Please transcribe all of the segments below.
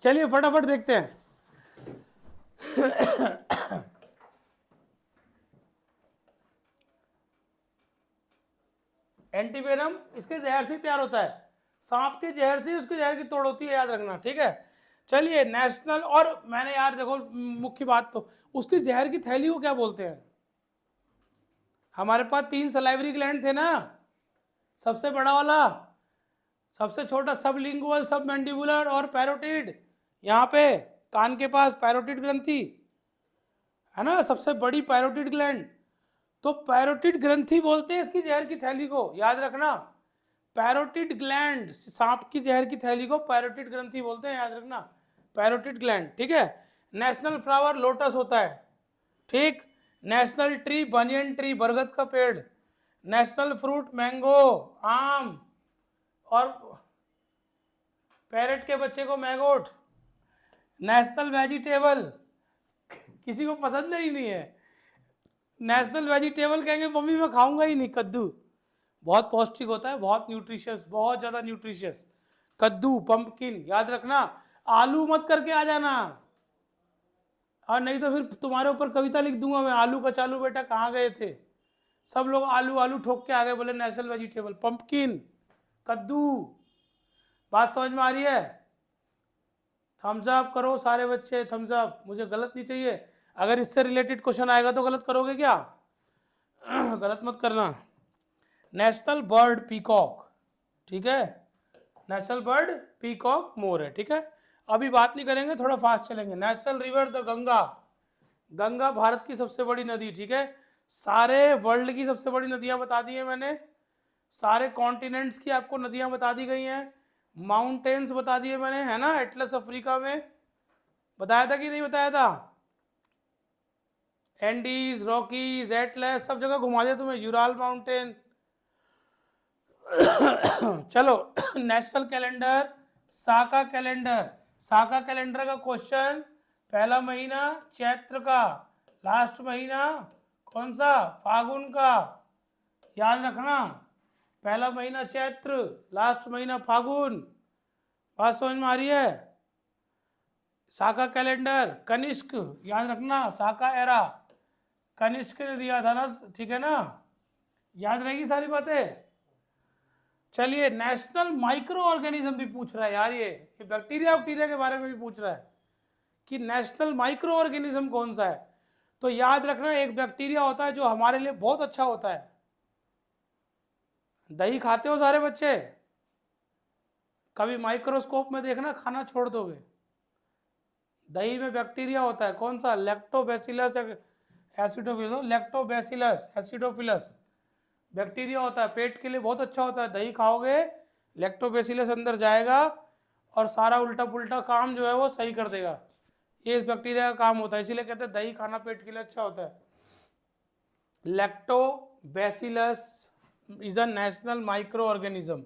चलिए फटाफट देखते हैं। एंटीवेनम इसके जहर से तैयार होता है, सांप के जहर से उसके जहर की तोड़ होती है, याद रखना, ठीक है। चलिए नेशनल, और मैंने यार देखो मुख्य बात तो उसकी जहर की थैली को क्या बोलते हैं। हमारे पास 3 सलाइवरी ग्लैंड थे ना, सबसे बड़ा वाला, सबसे छोटा सबलिंगुअल, सब मैंडिबुलर और पैरोटिड। यहाँ पे कान के पास पैरोटिड ग्रंथि है ना, सबसे बड़ी पैरोटिड ग्लैंड। तो पैरोटिड ग्रंथि बोलते हैं इसकी जहर की थैली को, याद रखना। पैरोटिड ग्लैंड, सांप की जहर की थैली को पैरोटिड ग्रंथि बोलते हैं, याद रखना, पैरोटिड ग्लैंड, ठीक है। नेशनल फ्लावर लोटस होता है, ठीक। नेशनल ट्री बनियन ट्री, बरगद का पेड़। नेशनल फ्रूट मैंगो, आम। और पैरेट के बच्चे को मैगोट। नेशनल वेजिटेबल, किसी को पसंद ही नहीं है। नेशनल वेजिटेबल कहेंगे मम्मी मैं खाऊंगा ही नहीं, कद्दू। बहुत पौष्टिक होता है, बहुत न्यूट्रिशियस, बहुत ज़्यादा न्यूट्रिशियस। कद्दू, पंपकिन, याद रखना। आलू मत करके आ जाना, और नहीं तो फिर तुम्हारे ऊपर कविता लिख दूंगा मैं, आलू कचालू बेटा कहाँ गए थे। सब लोग आलू आलू ठोक के आ गए, बोले नेशनल वेजिटेबल, पंपकिन, कद्दू। बात समझ में आ रही है। थम्स अप करो सारे बच्चे, थम्स अप, मुझे गलत नहीं चाहिए। अगर इससे रिलेटेड क्वेश्चन आएगा तो गलत करोगे क्या? गलत मत करना। नेशनल बर्ड पीकॉक, ठीक है। नेशनल बर्ड पीकॉक मोर है, ठीक है। अभी बात नहीं करेंगे, थोड़ा फास्ट चलेंगे। National river the Ganga, Ganga Bharat की सबसे बड़ी नदी, ठीक है। सारे वर्ल्ड की सबसे बड़ी नदियां बता दी है मैंने, सारे कॉन्टिनेंट्स की आपको नदियां बता दी गई हैं, माउंटेन्स बता दिए मैंने, है ना। एटलस अफ्रीका में बताया था कि नहीं बताया था? एंडीज, रॉकीज, एटलस, सब जगह घुमा दिया तुम्हें, यूराल माउंटेन। चलो नेशनल कैलेंडर, साका कैलेंडर। साका कैलेंडर का क्वेश्चन, पहला महीना चैत्र का, लास्ट महीना कौन सा? फागुन का, याद रखना। पहला महीना चैत्र, लास्ट महीना फागुन। बात समझ में आ रही है? साका कैलेंडर, कनिष्क, याद रखना, साका एरा, कनिष्क ने दिया था ना, ठीक है ना, याद रहेगी सारी बातें। चलिए नेशनल माइक्रो ऑर्गेनिज्म भी पूछ रहा है यार, ये बैक्टीरिया बैक्टीरिया के बारे में भी पूछ रहा है कि नेशनल माइक्रो ऑर्गेनिज्म कौन सा है। तो याद रखना, एक बैक्टीरिया होता है जो हमारे लिए बहुत अच्छा होता है। दही खाते हो सारे बच्चे? कभी माइक्रोस्कोप में देखना, खाना छोड़ दोगे। दही में बैक्टीरिया होता है, कौन सा? Lactobacillus acidophilus, lactobacillus acidophilus bacteria होता है, पेट के लिए बहुत अच्छा होता है। दही खाओगे, लैक्टोबैसिलस अंदर जाएगा और सारा उल्टा पुल्टा काम जो है वो सही कर देगा। ये इस बैक्टीरिया का काम होता है, इसीलिए कहते हैं दही खाना पेट के लिए अच्छा होता है। Lactobacillus is a national micro organism.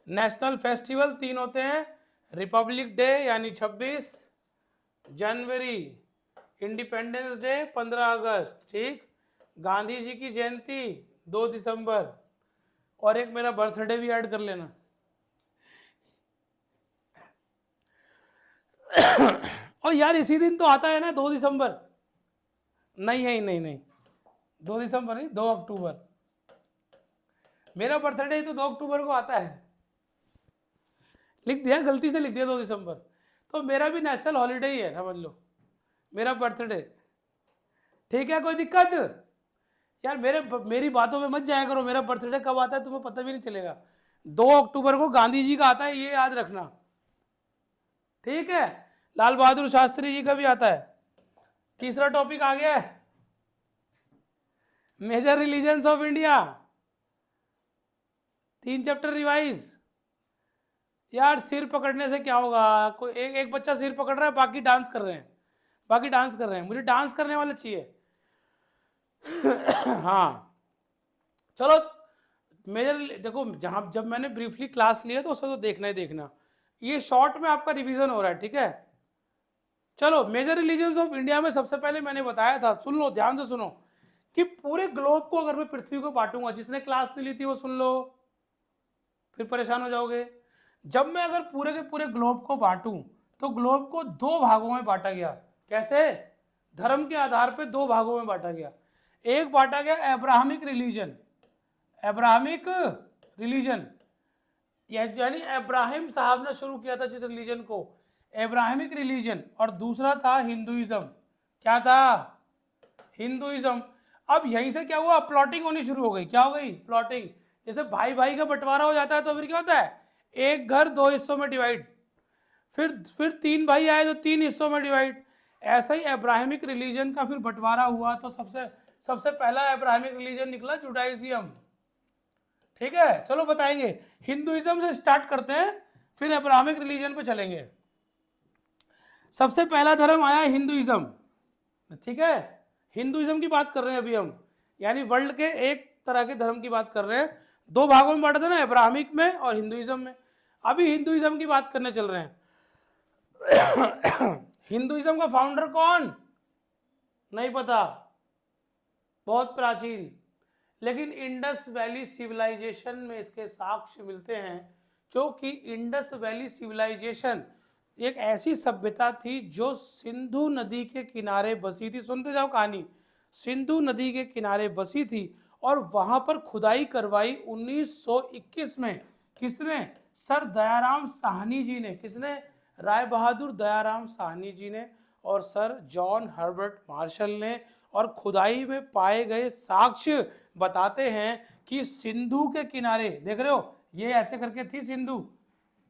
National festival 3 होते हैं, रिपब्लिक डे यानी 26 जनवरी, इंडिपेंडेंस डे 15 अगस्त, ठीक, गांधी जी की जयंती 2 दिसंबर, और एक मेरा बर्थडे भी ऐड कर लेना। और यार इसी दिन तो आता है ना 2 दिसंबर। नहीं है, नहीं नहीं, 2 दिसंबर नहीं, 2 अक्टूबर। मेरा बर्थडे तो 2 अक्टूबर को आता है, लिख दिया, गलती से लिख दिया 2 दिसंबर। तो मेरा भी नेशनल हॉलीडे ही है, समझ लो, मेरा बर्थडे, ठीक है। कोई दिक्कत? यार मेरी बातों में मत जाया करो, मेरा बर्थडे कब आता है तुम्हें पता भी नहीं चलेगा। 2 अक्टूबर को गांधी जी का आता है, ये याद रखना, ठीक है। लाल बहादुर शास्त्री जी का भी आता है। तीसरा टॉपिक आ गया है, major religions of India, 3 chapter revise. यार सिर पकड़ने से क्या होगा? कोई एक बच्चा सिर पकड़ रहा है, बाकी डांस कर रहे हैं, बाकी डांस कर रहे हैं, मुझे डांस करने वाले चाहिए। हाँ चलो, मेजर देखो, जहाँ जब मैंने ब्रीफली क्लास लिया तो उसको तो देखना ही देखना, ये शॉर्ट में आपका रिवीजन हो रहा है, ठीक है। चलो मेजर रिलीजन्स ऑफ इंडिया में सबसे पहले मैंने बताया था, सुन लो ध्यान से सुनो, कि पूरे ग्लोब को अगर मैं पृथ्वी को बांटूंगा, जिसने क्लास नहीं ली थी वो सुन लो, फिर परेशान हो जाओगे। जब मैं अगर पूरे के पूरे ग्लोब को बांटूं तो ग्लोब को दो भागों में बांटा गया। कैसे? धर्म के आधार पर दो भागों में बांटा गया। एक बांटा गया अब्राहमिक रिलीजन, अब्राहमिक रिलीजन यानी अब्राहिम साहब ने शुरू किया था जिस रिलीजन को, अब्राहमिक रिलीजन, और दूसरा था हिंदुइज्म। क्या था? हिंदुइज्म। अब यहीं से क्या हुआ? प्लॉटिंग होनी शुरू हो गई। क्या हो गई? प्लॉटिंग। जैसे भाई भाई का बंटवारा हो जाता है तो फिर क्या होता है? एक घर दो हिस्सों में डिवाइड, फिर तीन भाई आए तो तीन हिस्सों में डिवाइड। ऐसा ही अब्राहमिक रिलीजन का फिर बंटवारा हुआ तो सबसे पहला अब्राहमिक रिलीजन निकला जुडाइज्म। ठीक है, चलो बताएंगे। हिंदुइज्म से स्टार्ट करते हैं, फिर अब्राहमिक रिलीजन पे चलेंगे। सबसे पहला धर्म आया हिंदुइज्म। ठीक है, हिंदुइज्म की बात कर रहे हैं अभी हम, यानी वर्ल्ड के एक तरह के धर्म की बात कर रहे हैं। दो भागों में बांटा था ना, अब्राहमिक में और हिंदुइज्म में। अभी हिंदुइज्म की बात करने चल रहे हैं। हिंदुइज्म का फाउंडर कौन? नहीं पता, बहुत प्राचीन, लेकिन इंडस वैली सिविलाइजेशन में इसके साक्ष्य मिलते हैं, क्योंकि इंडस वैली सिविलाइजेशन एक ऐसी सभ्यता थी जो सिंधु नदी के किनारे बसी थी। सुनते जाओ कहानी। सिंधु नदी के किनारे बसी थी और वहां पर खुदाई करवाई 1921 में। किसने? सर दयाराम साहनी जी ने। किसने? राय बहादुर दयाराम साहनी जी ने और सर जॉन हर्बर्ट मार्शल ने। और खुदाई में पाए गए साक्ष्य बताते हैं कि सिंधु के किनारे, देख रहे हो ये ऐसे करके थी सिंधु,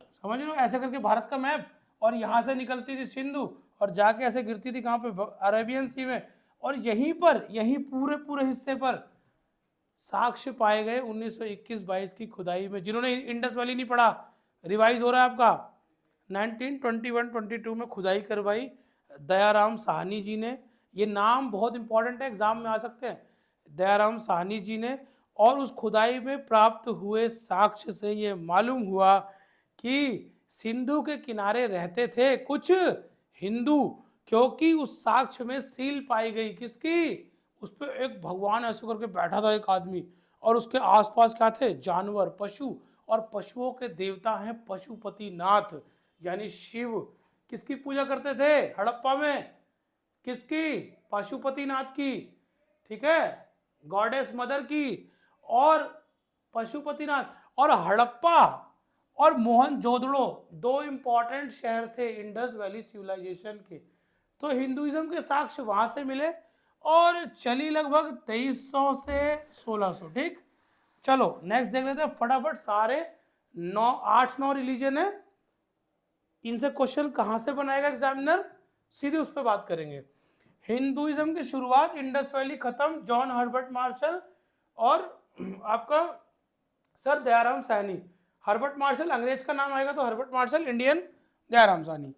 समझ रहे हो, ऐसे करके भारत का मैप, और यहां से निकलती थी सिंधु और जाके ऐसे गिरती थी कहां पे? अरेबियन सी में। और यहीं पूरे हिस्से पर साक्ष्य पाए गए 1921-22 की खुदाई में। जिन्होंने इंडस वैली नहीं पढ़ा, रिवाइज हो रहा है आपका। 1921-22 में खुदाई करवाई दयाराम साहनी जी ने। ये नाम बहुत इंपॉर्टेंट है, एग्जाम में आ सकते हैं। दयाराम साहनी जी ने। और उस खुदाई में प्राप्त हुए साक्ष्य से ये मालूम हुआ कि सिंधु के किनारे रहते थे कुछ हिंदू, क्योंकि उस साक्ष्य में सील पाई गई। किसकी? उस पर एक भगवान ऐसे करके बैठा था एक आदमी, और उसके आसपास क्या थे? जानवर, पशु, और पशुओं के देवता हैं पशुपतिनाथ यानी शिव। किसकी पूजा करते थे हड़प्पा में? किसकी? पशुपतिनाथ की। ठीक है, गॉडेस मदर की। और पशुपतिनाथ और हड़प्पा और मोहनजोदड़ो दो इंपॉर्टेंट शहर थे इंडस वैली सिविलाइजेशन के। तो हिंदुइज्म के साक्ष्य वहां से मिले और चली लगभग 2300 से 1600। ठीक, चलो नेक्स्ट देख लेते हैं फटाफट। सारे 8-9 रिलीजन है, इनसे क्वेश्चन कहां से बनाएगा एग्जामिनर? सीधे उस पर बात करेंगे। हिंदुइज्म की शुरुआत इंडस वैली, खत्म जॉन हर्बर्ट मार्शल और आपका sir Dayaram Sahni. Herbert Marshall अंग्रेज का नाम आएगा तो Herbert Marshall, Indian Dayaram Sahni.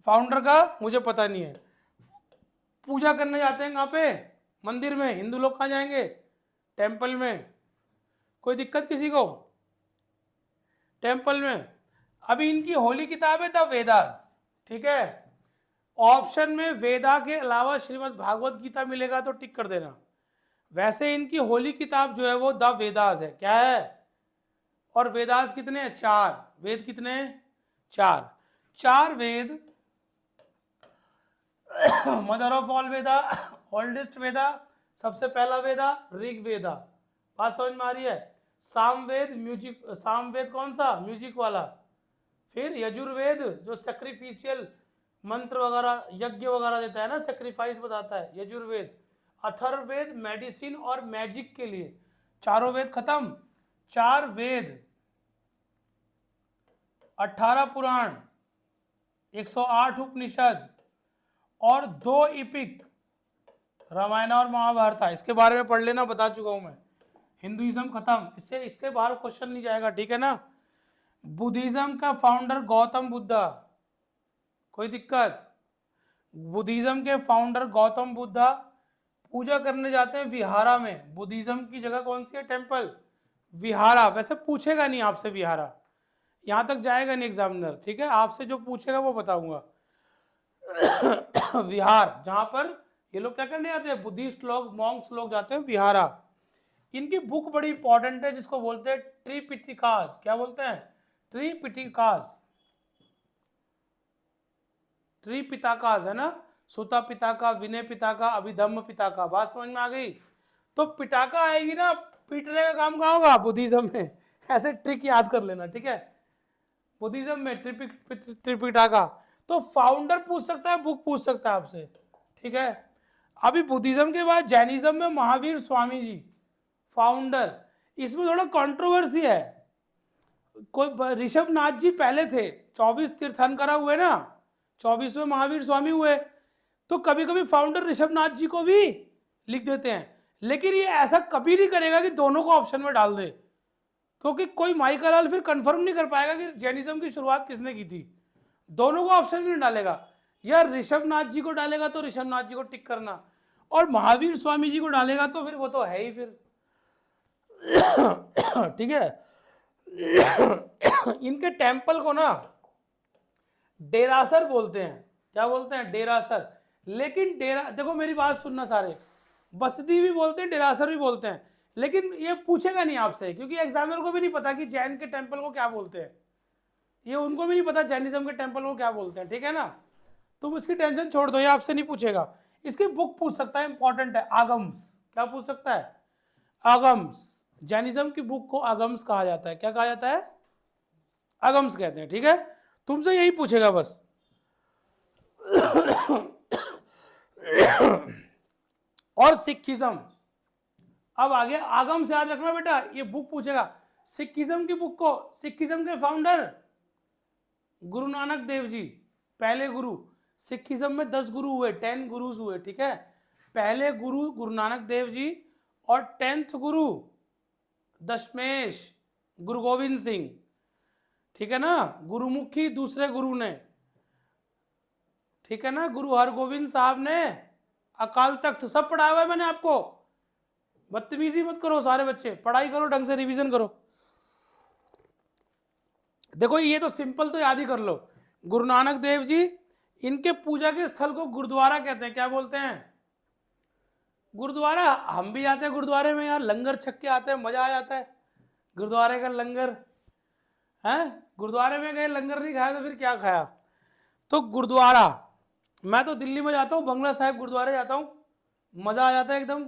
Founder का मुझे पता नहीं है। पूजा करने जाते हैं कहाँ पे? मंदिर में। हिंदू लोग कहाँ जाएंगे? टेंपल में। कोई दिक्कत किसी को? टेंपल में। अभी इनकी होली किताब है द वेदास। ठीक है, ऑप्शन में वेदा के अलावा श्रीमद् भागवत गीता मिलेगा तो टिक कर देना। वैसे इनकी होली किताब जो है वो द वेदास है। क्या है? और वेदास कितने हैं? 4 वेद। कितने? 4 4 Veda. Mother of all Veda, oldest Veda, सबसे पहला वेदा ऋग वेदा। बात समझ में आ रही है? सामवेद म्यूजिक, सामवेद कौन सा? म्यूजिक वाला। फिर यजुर्वेद जो सेक्रीफिशियल मंत्र वगैरह, यज्ञ वगैरह देता है ना, सेक्रीफाइस बताता है, यजुर्वेद। अथर्ववेद मेडिसिन और मैजिक के लिए। चारों वेद खत्म। 4 वेद, 18 पुराण, 108 उपनिषद और 2 इपिक, रामायण और महाभारत। इसके बारे में पढ़ लेना, बता चुका हूं मैं। हिंदुइज्म खत्म, इससे इसके बाहर क्वेश्चन नहीं जाएगा। ठीक है ना? बुद्धिज्म का फाउंडर गौतम बुद्धा। कोई दिक्कत? बुद्धिज्म के फाउंडर गौतम बुद्धा। पूजा करने जाते हैं विहारा में। बुद्धिज्म की जगह कौन सी है? टेंपल विहारा। वैसे पूछेगा नहीं आपसे विहारा, यहां तक जाएगा नहीं एग्जामिनर। ठीक है, आपसे जो पूछेगा वो बताऊंगा। विहार, जहां पर ये लोग क्या करने आते हैं? बुद्धिस्ट लोग, मॉन्क्स लोग जाते हैं विहारा। इनकी बुक बड़ी इंपॉर्टेंट है जिसको बोलते हैं त्रिपिटिकास। क्या बोलते हैं? त्रिपिटिकास। त्रिपिताकास है ना, सुता पिताका, विनय पिताका, अभिधम्म पिताका, बात समझ में आ गई। तो पिटाका आएगी ना, पीटने का काम कहाँ होगा? बुद्धिज्म में। ऐसे ट्रिक याद कर लेना, ठीक है। बुद्धिज्म में त्रिपिटाका। तो फाउंडर पूछ सकता है, बुक पूछ सकता है आपसे, ठीक है। अभी बुद्धिज्म के बाद जैनिज्म में महावीर स्वामी जी फाउंडर। इसमें थोड़ा कंट्रोवर्सी है। कोई ऋषभ नाथ जी पहले थे, 24 तीर्थंकर हुए ना, 24वें महावीर स्वामी हुए। तो कभी कभी फाउंडर ऋषभ नाथ जी को भी लिख देते हैं, लेकिन ये ऐसा कभी नहीं करेगा कि दोनों को ऑप्शन में डाल दे, क्योंकि कोई माइका लाल फिर कंफर्म नहीं कर पाएगा कि जैनिज्म की शुरुआत किसने की थी। दोनों को ऑप्शन में नहीं डालेगा। या ऋषभ नाथ जी को डालेगा तो ऋषभ नाथ जी को टिक करना, और महावीर स्वामी जी को डालेगा तो फिर वो तो है ही फिर, ठीक है। इनके टेम्पल को ना डेरासर बोलते हैं। क्या बोलते हैं? डेरासर। लेकिन डेरा, देखो मेरी बात सुनना सारे, बसदी भी बोलते हैं, डेरासर भी बोलते हैं, लेकिन ये पूछेगा नहीं आपसे, क्योंकि एग्जामिनर को भी नहीं पता कि जैन के टेम्पल को क्या बोलते हैं। ये उनको भी नहीं पता जैनिज्म के टेम्पल को क्या बोलते हैं, ठीक है ना। तुम इसकी टेंशन छोड़ दो, ये आपसे नहीं पूछेगा। इसकी बुक पूछ सकता है, इंपॉर्टेंट है, आगम्स। क्या पूछ सकता है? आगम्स। जैनिज्म की बुक को आगम्स कहा जाता है। क्या कहा जाता है? आगम्स कहते हैं, ठीक है। तुमसे यही पूछेगा बस। और सिखिज्म, अब आगे आगम से याद रखना बेटा, ये बुक पूछेगा। सिखिज्म की बुक को, सिखिज्म के फाउंडर गुरु नानक देव जी, पहले गुरु। सिखिज्म में 10 गुरु हुए, 10 गुरुज हुए, ठीक है। पहले गुरु गुरु नानक देव जी, और 10th गुरु दशमेश गुरु गोविंद सिंह, ठीक है ना। गुरुमुखी दूसरे गुरु ने, ठीक है ना। गुरु हरगोविंद साहब ने अकाल तख्त, सब पढ़ाया हुआ है मैंने आपको। बदतमीजी मत करो सारे बच्चे, पढ़ाई करो ढंग से, रिवीजन करो। देखो ये तो सिंपल तो याद ही कर लो। गुरु नानक देव जी, इनके पूजा के स्थल को गुरुद्वारा कहते हैं। क्या बोलते हैं? गुरुद्वारा। हम भी आते हैं गुरुद्वारे में यार, लंगर छक के आते हैं, मजा आ जाता है गुरुद्वारे का लंगर है। गुरुद्वारे में गए, लंगर नहीं खाया तो फिर क्या खाया? तो गुरुद्वारा, मैं तो दिल्ली में जाता हूँ, बंगला साहिब गुरुद्वारे जाता हूँ, मजा आ जाता है एकदम।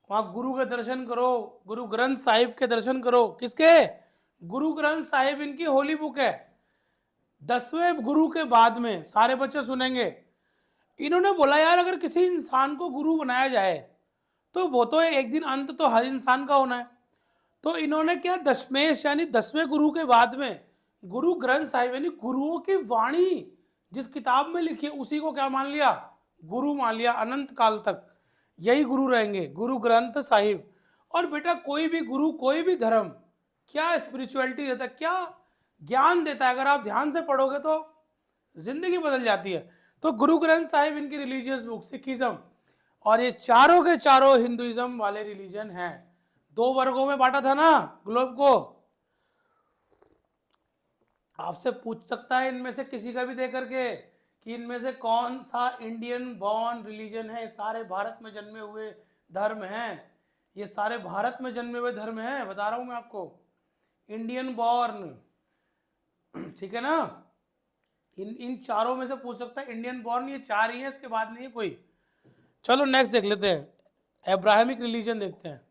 वहां गुरु के दर्शन करो, गुरु ग्रंथ साहिब के दर्शन करो। किसके? गुरु ग्रंथ साहिब इनकी होली बुक है। 10वें गुरु के बाद में, सारे बच्चे सुनेंगे, इन्होंने बोला यार अगर किसी इंसान को गुरु बनाया जाए तो वो तो एक दिन अंत तो हर इंसान का होना है। तो इन्होंने क्या, दशमेश यानी 10वें गुरु के बाद में गुरु ग्रंथ साहिब यानी गुरुओं की वाणी जिस किताब में लिखी है उसी को क्या मान लिया? गुरु मान लिया। अनंत काल तक यही गुरु रहेंगे, गुरु ग्रंथ साहिब। और बेटा कोई भी गुरु, कोई भी धर्म क्या स्पिरिचुअलिटी देता है, क्या ज्ञान देता है, अगर आप ध्यान से पढ़ोगे तो जिंदगी बदल जाती है। तो गुरु ग्रंथ साहिब इनकी रिलीजियस बुक, सिखिज्म। और ये चारों के चारों हिंदुइज्म वाले रिलीजन हैं। 2 वर्गों में बांटा था ना ग्लोब को। आपसे पूछ सकता है इनमें से किसी का भी दे करके कि इनमें से कौन सा इंडियन बॉर्न रिलीजन है। सारे भारत में जन्मे हुए धर्म हैं, ये सारे भारत में जन्मे हुए धर्म हैं, बता रहा हूं मैं आपको, इंडियन बॉर्न, ठीक है ना। इन चारों में से पूछ सकता है, इंडियन बॉर्न ये 4 ही है, इसके बाद नहीं है कोई। चलो नेक्स्ट देख लेते हैं, अब्राहमिक रिलीजन देखते हैं।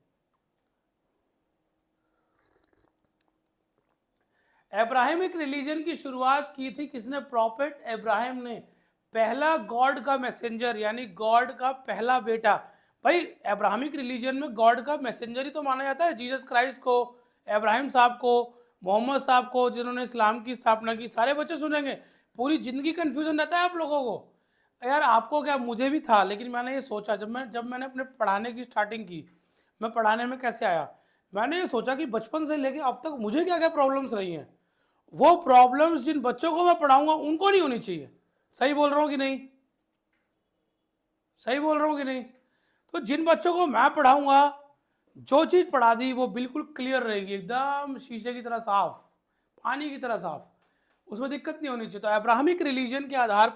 अब्राहमिक रिलीजन की शुरुआत की थी किसने? प्रॉफेट अब्राहम ने। पहला गॉड का मैसेंजर, यानी गॉड का पहला बेटा। भाई अब्राहमिक रिलीजन में गॉड का मैसेंजर ही तो माना जाता है जीसस क्राइस्ट को, अब्राहम साहब को, मोहम्मद साहब को जिन्होंने इस्लाम की स्थापना की। सारे बच्चे सुनेंगे, पूरी जिंदगी कंफ्यूजन रहता है आप लोगों को। यार आपको क्या, मुझे भी था, लेकिन मैंने ये सोचा जब मैंने अपने पढ़ाने की स्टार्टिंग की, मैं पढ़ाने में कैसे आया, मैंने ये सोचा कि बचपन से लेके अब तक मुझे क्या क्या प्रॉब्लम्स रही हैं, वो प्रॉब्लम्स जिन बच्चों को मैं पढ़ाऊंगा उनको नहीं होनी चाहिए। सही बोल रहा हूं कि नहीं? सही बोल रहा हूं कि नहीं? तो जिन बच्चों को मैं पढ़ाऊंगा, जो चीज पढ़ा दी वो बिल्कुल क्लियर रहेगी, एकदम शीशे की तरह साफ, पानी की तरह साफ, उसमें दिक्कत नहीं होनी चाहिए। तो अब्राहमिक रिलीजन के आधार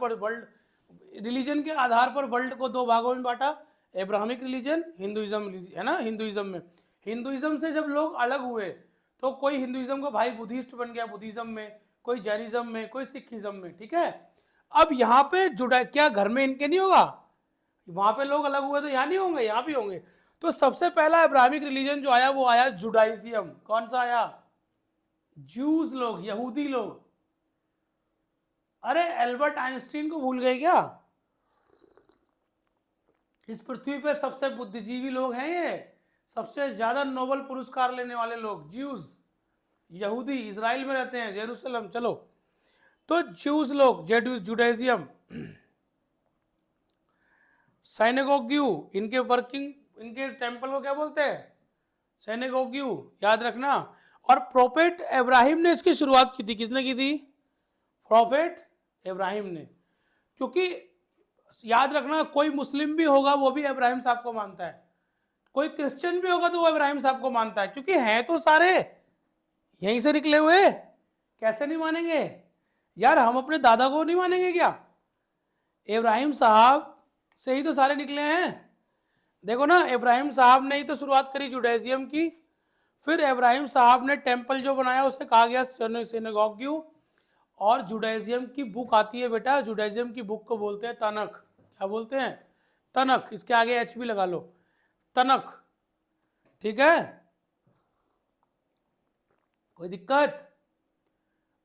पर वर्ल्ड को 2 भागों में बांटा, अब्राहमिक रिलीजन, हिंदुइज्म है ना। हिंदुइज्म में, हिंदुइज्म से जब लोग अलग हुए तो कोई हिंदुइज्म को भाई बुद्धिस्ट बन गया बुद्धिज्म में, कोई जैनिज्म में, कोई सिखिज्म में, ठीक है। अब यहाँ पे जुड़ा क्या घर में इनके नहीं होगा, वहां पे लोग अलग हुए तो यहाँ नहीं होंगे, यहाँ भी होंगे। तो सबसे पहला अब्राहमिक रिलीजन जो आया वो आया जुडाइजियम। कौन सा आया? ज्यूज लोग, यहूदी लोग। अरे एल्बर्ट आइंस्टीन को भूल गए क्या? इस पृथ्वी पे सबसे बुद्धिजीवी लोग हैं ये, सबसे ज्यादा नोबेल पुरस्कार लेने वाले लोग, ज्यूज, यहूदी, इजराइल में रहते हैं, जेरूसलम। चलो, तो ज्यूज लोग, जुडाइजियम, साइनेगोग्यू, इनके वर्किंग, इनके टेंपल को क्या बोलते हैं? साइनेगोग्यू, याद रखना। और प्रोफेट इब्राहिम ने इसकी शुरुआत की थी। किसने की थी? प्रोफेट इब्राहिम ने। क्योंकि याद रखना, कोई मुस्लिम भी होगा वो भी इब्राहिम साहब को मानता है, कोई क्रिश्चियन भी होगा तो वो इब्राहिम साहब को मानता है, क्योंकि हैं तो सारे यहीं से निकले हुए। कैसे नहीं मानेंगे यार? हम अपने दादा को नहीं मानेंगे क्या? इब्राहिम साहब से ही तो सारे निकले हैं। देखो ना, इब्राहिम साहब ने ही तो शुरुआत करी जुडाइजियम की। फिर इब्राहिम साहब ने टेंपल जो बनाया उसे कहा गया सिनेगोग्यू। और जुडाइजियम की बुक आती है बेटा, जुडाइजियम की बुक को बोलते हैं तनख। क्या बोलते हैं? तनख। इसके आगे एच भी लगा लो, तनख। ठीक है, कोई दिक्कत?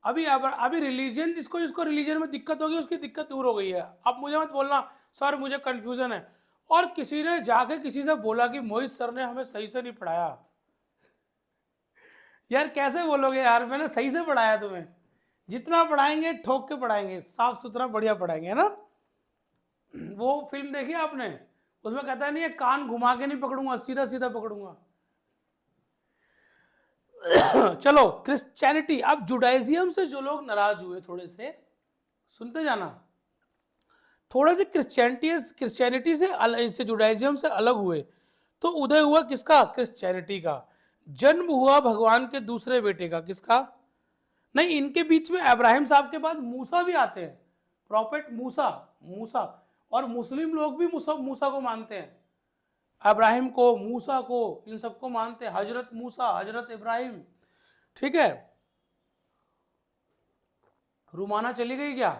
अभी रिलीजन, जिसको जिसको रिलीजन में दिक्कत होगी उसकी दिक्कत दूर हो गई है। अब मुझे मत बोलना सर मुझे कंफ्यूजन है, और किसी ने जाके किसी से बोला कि मोहित सर ने हमें सही से नहीं पढ़ाया। यार कैसे बोलोगे यार, मैंने सही से पढ़ाया तुम्हें। जितना पढ़ाएंगे ठोक के पढ़ाएंगे, साफ सुथरा बढ़िया पढ़ाएंगे, है ना? वो फिल्म देखी आपने? उसमें कहता नहीं है कान घुमा के नहीं पकड़ूंगा, सीधा सीधा पकड़ूंगा। चलो, क्रिश्चियनिटी। अब जुडाइजियम से जो लोग नाराज हुए, थोड़े से सुनते जाना, थोड़े से क्रिश्चियनिटी से जुडाइजियम से अलग हुए, तो उदय हुआ किसका? क्रिश्चियनिटी का। जन्म हुआ भगवान के दूसरे बेटे का। किसका? नहीं, इनके बीच में इब्राहिम साहब के बाद मूसा भी आते हैं, प्रॉफेट मूसा। मूसा, और मुस्लिम लोग भी मूसा को मानते हैं, इब्राहिम को, मूसा को, इन सबको मानते हैं। हजरत मूसा, हजरत इब्राहिम। ठीक है, रुमाना चली गई क्या?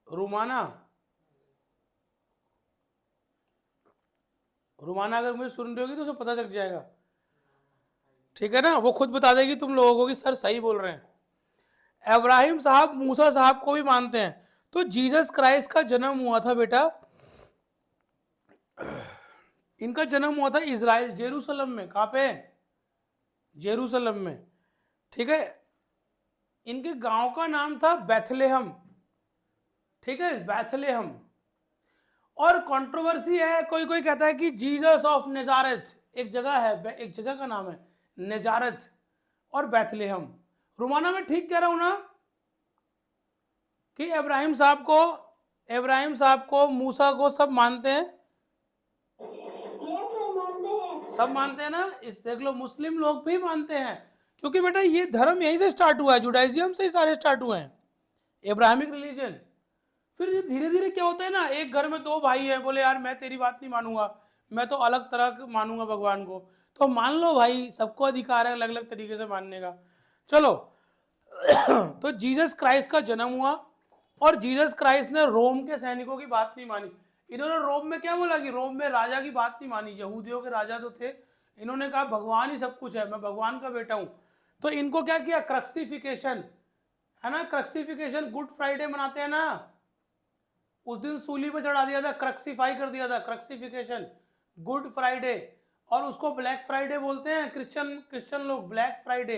रुमाना, रुमाना अगर मुझे सुन रही होगी तो उसे पता चल जाएगा। ठीक है ना, वो खुद बता देगी तुम लोगों को कि सर सही बोल रहे हैं। इब्राहिम साहब मूसा साहब को भी मानते हैं। तो जीसस क्राइस्ट का जन्म हुआ था बेटा, इनका जन्म हुआ था इजराइल, जेरूसलम में। कहाँ पे? जेरूसलम में। ठीक है, इनके गांव का नाम था बैथलेहम। ठीक है, बैथलेहम। और कंट्रोवर्सी है, कोई कोई कहता है कि जीसस ऑफ नजारेथ, एक जगह है, एक जगह का नाम है नजारेथ, और बैथलेहम। रुमाना में ठीक कह रहा हूं ना कि इब्राहिम साहब को, मूसा को सब मानते हैं? सब मानते हैं ना? इस देख लो, मुस्लिम लोग भी मानते हैं, क्योंकि बेटा ये धर्म यहीं से स्टार्ट हुआ है, जुडाइजियम से ही सारे स्टार्ट हुए हैं, इब्राहिमिक रिलीजन। फिर धीरे धीरे क्या होता है ना, एक घर में दो भाई हैं, बोले यार मैं तेरी बात नहीं मानूंगा, मैं तो अलग तरह मानूंगा भगवान को। तो मान लो भाई, सबको अधिकार है अलग अलग तरीके से मानने का। चलो, तो जीसस क्राइस्ट का जन्म हुआ, और जीसस क्राइस्ट ने रोम के सैनिकों की बात नहीं मानी। इन्होंने रोम में क्या बोला कि रोम में राजा की बात नहीं मानी, यहूदियों के राजा तो थे, इन्होंने कहा भगवान ही सब कुछ है, मैं भगवान का बेटा हूं। तो इनको क्या किया? क्रक्सिफिकेशन, है ना? क्रक्सिफिकेशन, गुड फ्राइडे मनाते हैं ना, उस दिन सूली पे चढ़ा दिया था, क्रक्सिफाई कर दिया था, क्रक्सिफिकेशन, गुड फ्राइडे। और उसको ब्लैक फ्राइडे बोलते हैं क्रिश्चियन लोग, ब्लैक फ्राइडे।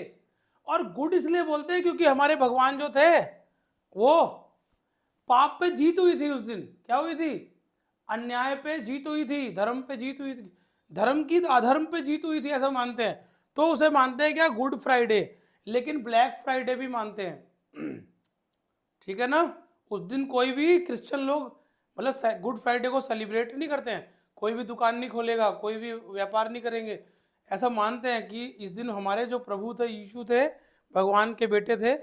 और गुड इसलिए बोलते हैं क्योंकि हमारे भगवान जो थे वो पाप पे जीत हुई थी उस दिन। क्या हुई थी? अन्याय पे जीत हुई थी, धर्म पे जीत हुई थी, धर्म की अधर्म पे जीत हुई थी, ऐसा मानते हैं। तो उसे मानते हैं क्या? Good Friday. लेकिन ब्लैक फ्राइडे भी मानते हैं। ठीक है ना? उस दिन कोई भी क्रिश्चियन लोग मतलब गुड फ्राइडे को सेलिब्रेट नहीं करते हैं, कोई भी दुकान नहीं खोलेगा, कोई भी व्यापार नहीं करेंगे। ऐसा मानते हैं कि इस दिन हमारे जो प्रभु थे, यीशु थे, भगवान के बेटे थे,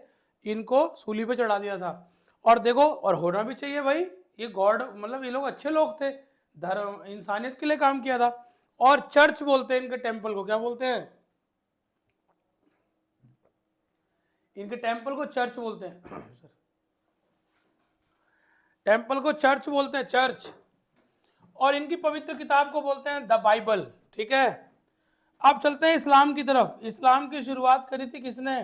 इनको सूली पे चढ़ा दिया था। और देखो, और होना भी चाहिए भाई, ये गॉड, मतलब ये लोग अच्छे लोग थे, धर्म इंसानियत के लिए काम किया था। और चर्च बोलते हैं इनके टेम्पल को, क्या बोलते हैं? इनके टेम्पल को चर्च बोलते हैं टेम्पल को चर्च बोलते हैं, चर्च। और इनकी पवित्र किताब को बोलते हैं द बाइबल, ठीक है। अब चलते हैं इस्लाम की तरफ। इस्लाम की शुरुआत करी थी किसने?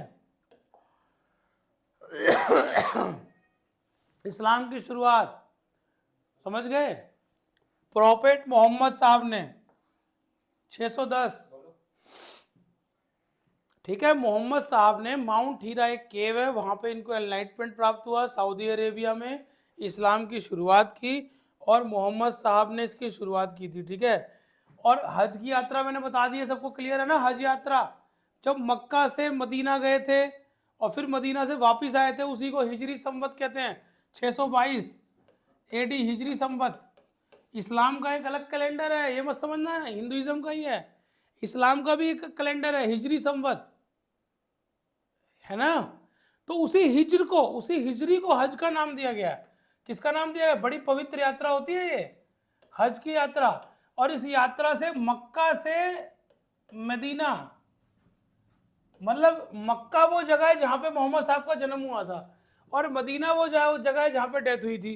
इस्लाम की शुरुआत समझ गए? प्रॉफेट मोहम्मद साहब ने 610, ठीक है। मोहम्मद साहब ने माउंट हीरा एक केव है, वहां पे इनको एनलाइटमेंट प्राप्त हुआ, सऊदी अरेबिया में इस्लाम की शुरुआत की और मोहम्मद साहब ने इसकी शुरुआत की थी, ठीक है। और हज की यात्रा मैंने बता दी है, सबको क्लियर है ना? हज यात्रा जब मक्का से मदीना गए थे और फिर मदीना से वापस आए थे, उसी को हिजरी संवत कहते हैं, 622 एडी हिजरी संवत। इस्लाम का एक अलग कैलेंडर है, ये मत समझना है हिंदुइज्म का ही है, इस्लाम का भी एक कैलेंडर है हिजरी संवत, है ना। तो उसी हिजरी को हज का नाम दिया गया। किसका नाम दिया गया? बड़ी पवित्र यात्रा होती है ये हज की यात्रा। और इस यात्रा से मक्का से मदीना, मतलब मक्का वो जगह है जहां पे मोहम्मद साहब का जन्म हुआ था और मदीना वो जगह है जहां पे डेथ हुई थी।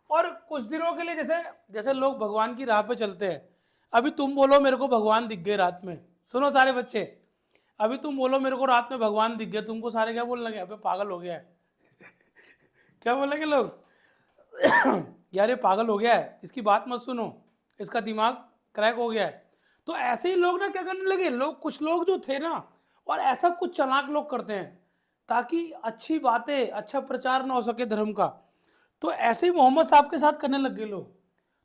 और कुछ दिनों के लिए जैसे जैसे लोग भगवान की राह पे चलते हैं, अभी तुम बोलो मेरे को भगवान दिख गए रात में, सुनो सारे बच्चे, अभी तुम बोलो मेरे को रात में भगवान दिख गए, तुमको सारे क्या बोलने लगे? अबे पागल हो गया है क्या बोलेंगे लोग? यार ये पागल हो गया है, इसकी बात मत सुनो, इसका दिमाग क्रैक हो गया है। तो ऐसे ही लोग ना क्या करने लगे, लोग कुछ लोग जो थे ना, और ऐसा कुछ चालाक लोग करते हैं ताकि अच्छी बातें, अच्छा प्रचार ना हो सके धर्म का, तो ऐसे ही मोहम्मद साहब के साथ करने लग गए लोग।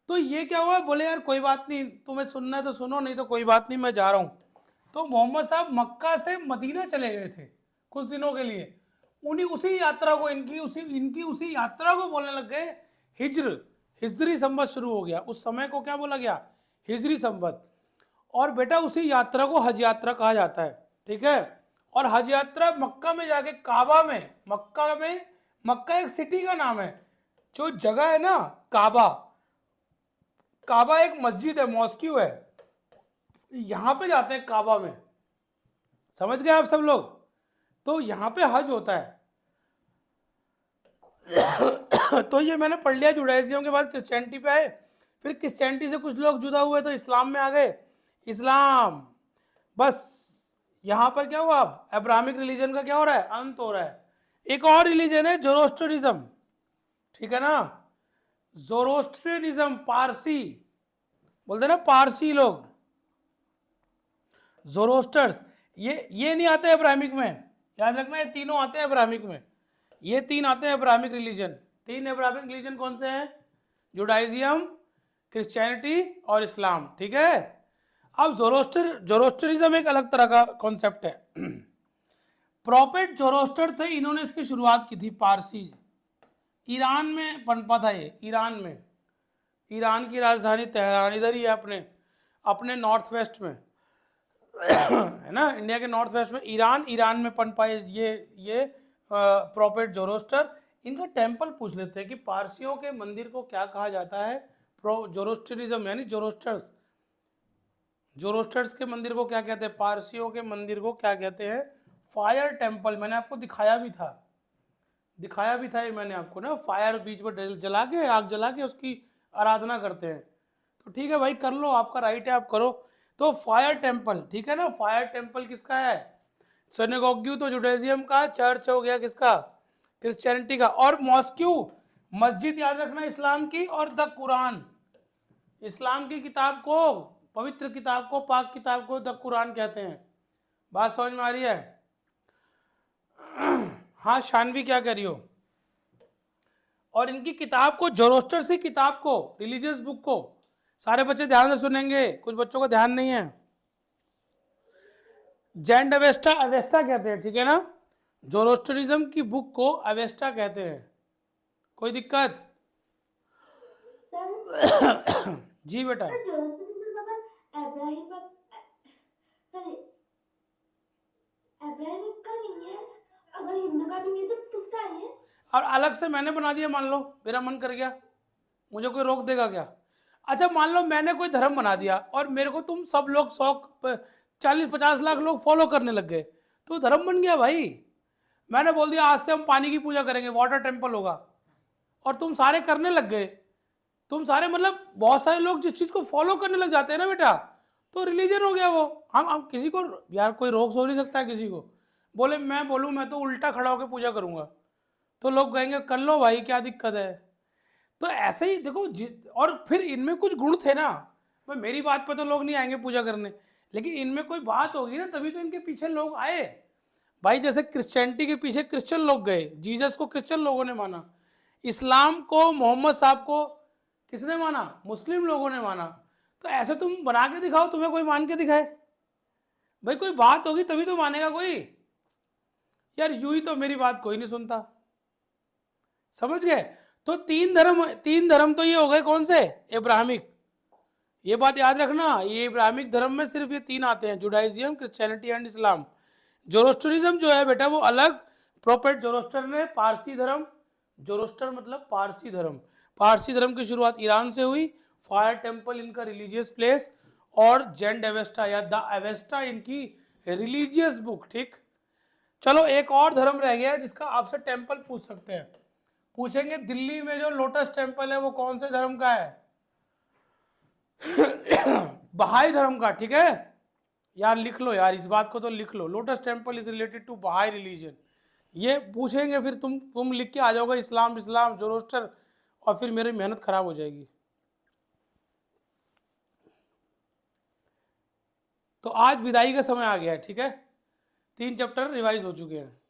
तो ये क्या हुआ, बोले यार कोई बात नहीं, तुम्हें सुनना है तो सुनो, नहीं तो कोई बात नहीं, मैं जा रहा हूँ। तो मोहम्मद साहब मक्का से मदीना चले गए थे कुछ दिनों के लिए। उन्हीं उसी यात्रा को इनकी उसी यात्रा को बोलने लग गए हिजरी संवत शुरू हो गया। उस समय को क्या बोला गया? हिजरी संवत। और बेटा उसी यात्रा को हज यात्रा कहा जाता है, ठीक है। और हज यात्रा मक्का में जाके काबा में, मक्का एक सिटी का नाम है, जो जगह है ना काबा एक मस्जिद है, मॉस्क्यू है, यहां पे जाते हैं काबा में, समझ गए आप सब लोग? तो यहां पे हज होता है। तो ये मैंने पढ़ लिया, जुडाइज्म के बाद क्रिश्चियनिटी पे आए, फिर क्रिश्चियनिटी से कुछ लोग जुदा हुए तो इस्लाम में आ गए। इस्लाम, बस यहां पर क्या हुआ, अब अब्राहमिक रिलीजन का क्या हो रहा है? अंत हो रहा है। एक और रिलीजन है जोरोस्ट्रियनिज्म, ठीक है ना। जोरोस्ट्रियनिज्म, पारसी बोलते ना, पारसी लोग, जोरोस्टर्स, ये नहीं आते अब्राहमिक में, याद रखना, ये तीनों आते हैं अब्राहमिक में, ये तीन आते हैं अब्राहमिक रिलीजन। तीन अब्राहमिक रिलीजन कौन से हैं? जुडाइज्म, क्रिश्चियनिटी और इस्लाम, ठीक है। अब जोरोस्टरिज्म एक अलग तरह का कॉन्सेप्ट है। प्रॉफेट जोरोस्टर थे, इन्होंने इसकी शुरुआत की थी, पारसी, ईरान में पनपा था ये, ईरान में, ईरान की राजधानी तेहरान इधर ही है, अपने नॉर्थ वेस्ट में है ना, इंडिया के नॉर्थ वेस्ट में ईरान में पनपा ये प्रॉफेट जोरोस्टर। इनका टेम्पल पूछ लेते हैं कि पारसियों के मंदिर को क्या कहा जाता है? जोरोस्टरिज्म यानी जोरोस्टर्स के मंदिर को क्या कहते हैं? पारसियों के मंदिर को क्या कहते हैं? Fire temple. मैंने आपको दिखाया भी था ये मैंने आपको ना, फायर बीच पर जला के, आग जला के उसकी आराधना करते हैं। तो ठीक है भाई, कर लो, आपका राइट है, आप करो। तो फायर टेम्पल, ठीक है ना। फायर टेम्पल किसका है? सिनेगोग तो जुडाइज्म का, चर्च हो गया किसका? क्रिश्चियनिटी का। और मॉस्क्यू, मस्जिद याद रखना, इस्लाम की। और द कुरान, इस्लाम की किताब को, पवित्र किताब को, पाक किताब को द कुरान कहते हैं। बात समझ में आ रही है? हाँ शानवी क्या कर रही हो? और इनकी किताब को, जोरोस्टर से किताब को, रिलीजियस बुक को, सारे बच्चे ध्यान से सुनेंगे, कुछ बच्चों को ध्यान नहीं है। जैंड अवेस्टा कहते हैं, ठीक है ना। जोरोस्टरिज्म की बुक को अवेस्टा कहते हैं। कोई दिक्कत? जी बेटा। और अलग से मैंने बना दिया, मान लो मेरा मन कर गया, मुझे कोई रोक देगा क्या? अच्छा मान लो मैंने कोई धर्म बना दिया और मेरे को तुम सब लोग 100 40-50 लाख लोग फॉलो करने लग गए, तो धर्म बन गया भाई। मैंने बोल दिया आज से हम पानी की पूजा करेंगे, वाटर टेम्पल होगा, और तुम सारे करने लग गए, तुम सारे मतलब बहुत सारे लोग जिस चीज को फॉलो करने लग जाते हैं ना बेटा, तो रिलीजन हो गया वो। हम किसी को यार कोई रोक सो नहीं सकता है किसी को। बोले मैं बोलूँ मैं तो उल्टा खड़ा होकर पूजा करूंगा, तो लोग कहेंगे कर लो भाई क्या दिक्कत है। तो ऐसे ही देखो और फिर इनमें कुछ गुण थे ना, भाई मेरी बात पे तो लोग नहीं आएंगे पूजा करने, लेकिन इनमें कोई बात होगी ना तभी तो इनके पीछे लोग आए। भाई जैसे क्रिश्चियनिटी के पीछे क्रिश्चियन लोग गए, जीसस को क्रिश्चियन लोगों ने माना, इस्लाम को मोहम्मद साहब को किसने माना, मुस्लिम लोगों ने माना। तो ऐसे तुम बना के दिखाओ, तुम्हें कोई मान के दिखाए, भाई कोई बात होगी तभी तो मानेगा कोई। यार यूं ही तो मेरी बात कोई नहीं सुनता, समझ गए। तो तीन धर्म तो ये हो गए कौन से, इब्राहिमिक। ये बात याद रखना, ये इब्राहिमिक धर्म में सिर्फ ये तीन आते हैं, जुडाइजियम, क्रिश्चियनिटी एंड इस्लाम। जोरोस्टरिज्म जो है बेटा वो अलग, प्रोफेट जोरोस्टर ने पारसी धर्म, जोरोस्टर मतलब पारसी धर्म, पारसी धर्म की शुरुआत ईरान से हुई, फायर टेम्पल इनका रिलीजियस प्लेस, और जेंड एवेस्टा या द एवेस्टा इनकी रिलीजियस बुक। ठीक, चलो एक और धर्म रह गया जिसका आपसे टेम्पल पूछ सकते हैं, पूछेंगे दिल्ली में जो लोटस टेम्पल है वो कौन से धर्म का है बहाई धर्म का। ठीक है यार, लिख लो यार इस बात को तो लिख लो, lotus temple is related to Bahai religion. ये पूछेंगे फिर तुम लिख के आ जाओगे इस्लाम इस्लाम जोरोस्टर, और फिर मेरी मेहनत खराब हो जाएगी। तो आज विदाई का समय आ गया है, ठीक है, 3 चैप्टर रिवाइज हो चुके हैं,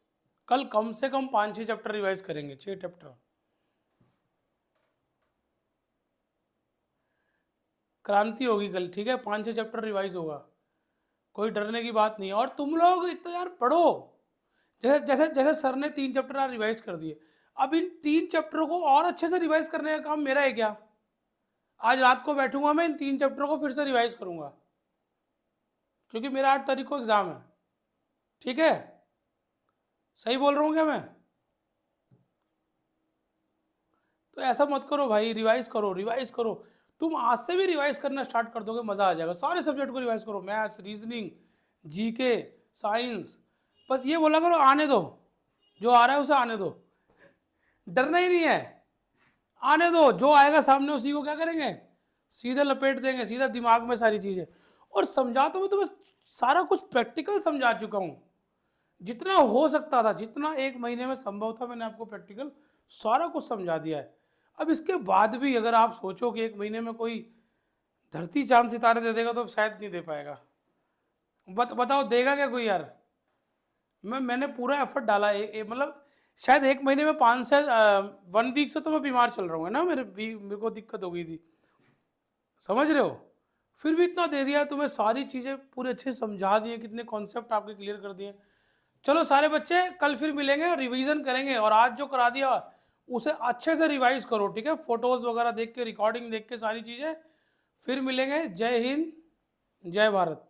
कल कम से कम 5-6 चैप्टर रिवाइज करेंगे, 6 चैप्टर क्रांति होगी कल। ठीक है 5-6 चैप्टर रिवाइज होगा, कोई डरने की बात नहीं है। और तुम लोग एक तो यार पढ़ो, जैसे जैसे जैसे सर ने 3 चैप्टर रिवाइज कर दिए, अब इन 3 चैप्टरों को और अच्छे से रिवाइज करने का काम मेरा है क्या। आज रात को बैठूंगा मैं इन 3 चैप्टरों को फिर से रिवाइज करूंगा, क्योंकि मेरा 8 तारीख को एग्जाम है। ठीक है, सही बोल रहा हूँ क्या मैं। तो ऐसा मत करो भाई, रिवाइज करो रिवाइज करो, तुम आज से भी रिवाइज करना स्टार्ट कर दोगे मजा आ जाएगा। सारे सब्जेक्ट को रिवाइज करो, मैथ्स, रीजनिंग, जीके, साइंस, बस ये बोला करो आने दो, जो आ रहा है उसे आने दो, डरना ही नहीं है, आने दो, जो आएगा सामने उसी को क्या करेंगे, सीधे लपेट देंगे, सीधा दिमाग में सारी चीजें। और समझा तो मैं तुम्हें सारा कुछ प्रैक्टिकल समझा चुका हूं, जितना हो सकता था, जितना 1 महीने में संभव था मैंने आपको प्रैक्टिकल सारा कुछ समझा दिया है। अब इसके बाद भी अगर आप सोचो कि 1 महीने में कोई धरती चांद सितारे दे देगा तो शायद नहीं दे पाएगा। बताओ देगा क्या कोई यार। मैंने पूरा एफर्ट डाला मतलब शायद 1 महीने में 5 से 1 वीक से तो मैं बीमार चल रहा हूँ ना, मेरे को दिक्कत हो गई थी, समझ रहे हो, फिर भी इतना दे दिया तुम्हें, सारी चीज़ें पूरे अच्छे से समझा दिए, कितने कॉन्सेप्ट आपके क्लियर कर दिए। चलो सारे बच्चे कल फिर मिलेंगे, रिवीजन करेंगे, और आज जो करा दिया उसे अच्छे से रिवाइज करो। ठीक है, फोटोज वगैरह देख के, रिकॉर्डिंग देख के, सारी चीज़ें। फिर मिलेंगे, जय हिंद जय भारत।